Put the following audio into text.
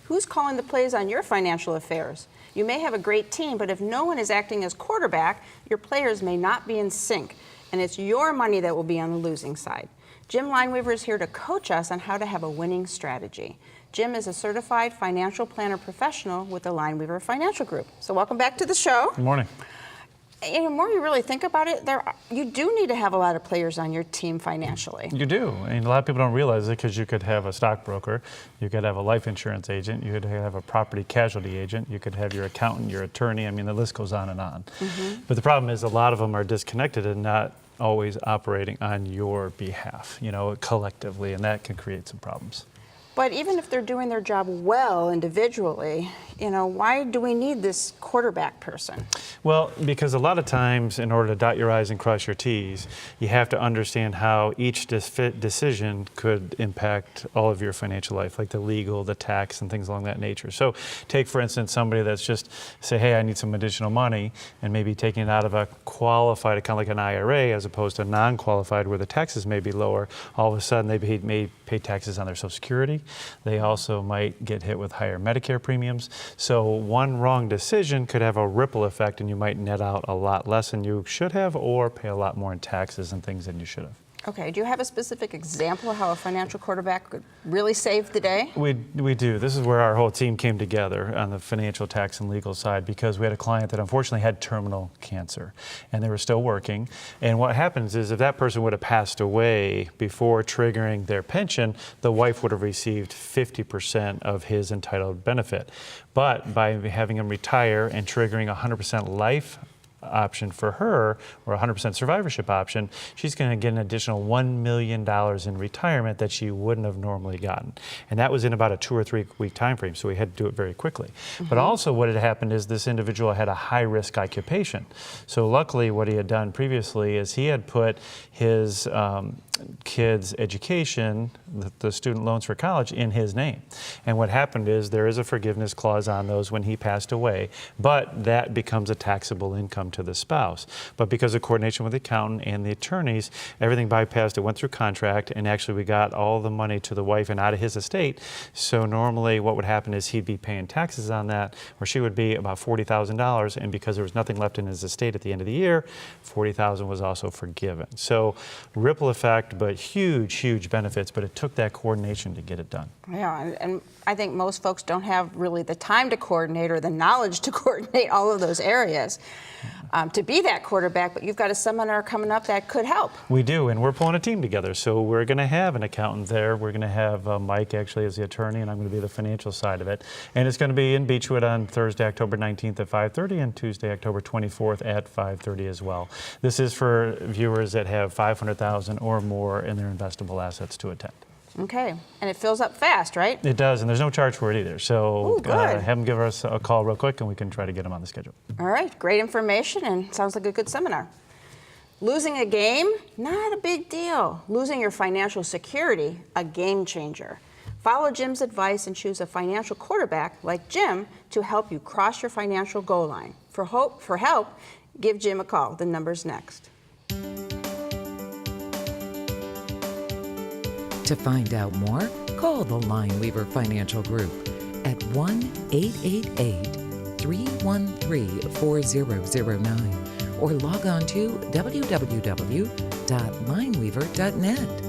Who's calling the plays on your financial affairs? You may have a great team, but if no one is acting as quarterback, your players may not be in sync, and it's your money that will be on the losing side. Jim Lineweaver is here to coach us on how to have a winning strategy. Jim is a certified financial planner professional with the Lineweaver Financial Group. So welcome back to the show. Good morning. And the more you really think about it, you do need to have a lot of players on your team financially. You do, and a lot of people don't realize it because you could have a stockbroker, you could have a life insurance agent, you could have a property casualty agent, you could have your accountant, your attorney. I mean, the list goes on and on. But the problem is a lot of them are disconnected and not always operating on your behalf, collectively, and that can create some problems. But even if they're doing their job well individually, why do we need this quarterback person? Well, because a lot of times in order to dot your I's and cross your T's, you have to understand how each decision could impact all of your financial life, like the legal, the tax, and things along that nature. So take, for instance, somebody that's just say, hey, I need some additional money, and maybe taking it out of a qualified account like an IRA as opposed to non-qualified where the taxes may be lower. All of a sudden, they may pay taxes on their Social Security. They also might get hit with higher Medicare premiums. So one wrong decision could have a ripple effect, and you might net out a lot less than you should have or pay a lot more in taxes and things than you should have. Okay, do you have a specific example of how a financial quarterback could really save the day? We do. This is where our whole team came together on the financial, tax, and legal side because we had a client that unfortunately had terminal cancer and they were still working. And what happens is if that person would have passed away before triggering their pension, the wife would have received 50% of his entitled benefit. But by having him retire and triggering 100% life option for her, or 100% survivorship option, she's going to get an additional $1 million in retirement that she wouldn't have normally gotten. And that was in about a 2 or 3 week time frame, so we had to do it very quickly. But also what had happened is this individual had a high-risk occupation. So luckily what he had done previously is he had put his kids' education, the student loans for college, in his name. And what happened is there is a forgiveness clause on those when he passed away, but that becomes a taxable income to the spouse. But because of coordination with the accountant and the attorneys, everything bypassed, it went through contract, and actually we got all the money to the wife and out of his estate. So normally what would happen is he'd be paying taxes on that, or she would be about $40,000, and because there was nothing left in his estate at the end of the year, $40,000 was also forgiven. So ripple effect, but huge benefits, but it took that coordination to get it done. Yeah, and I think most folks don't have really the time to coordinate or the knowledge to coordinate all of those areas to be that quarterback, but you've got a seminar coming up that could help. We do, and we're pulling a team together. So we're going to have an accountant there. We're going to have Mike actually as the attorney, and I'm going to be the financial side of it. And it's going to be in Beechwood on Thursday, October 19th at 5:30, and Tuesday, October 24th at 5:30 as well. This is for viewers that have $500,000 or more in their investable assets to attend. Okay, and it fills up fast, right? It does, and there's no charge for it either. So Ooh, good. have them give us a call real quick, and we can try to get them on the schedule. All right, great information, and sounds like a good seminar. Losing a game, not a big deal. Losing your financial security, a game changer. Follow Jim's advice and choose a financial quarterback like Jim to help you cross your financial goal line. For help, give Jim a call. The number's next. To find out more, call the Lineweaver Financial Group at 1-888-313-4009 or log on to www.lineweaver.net.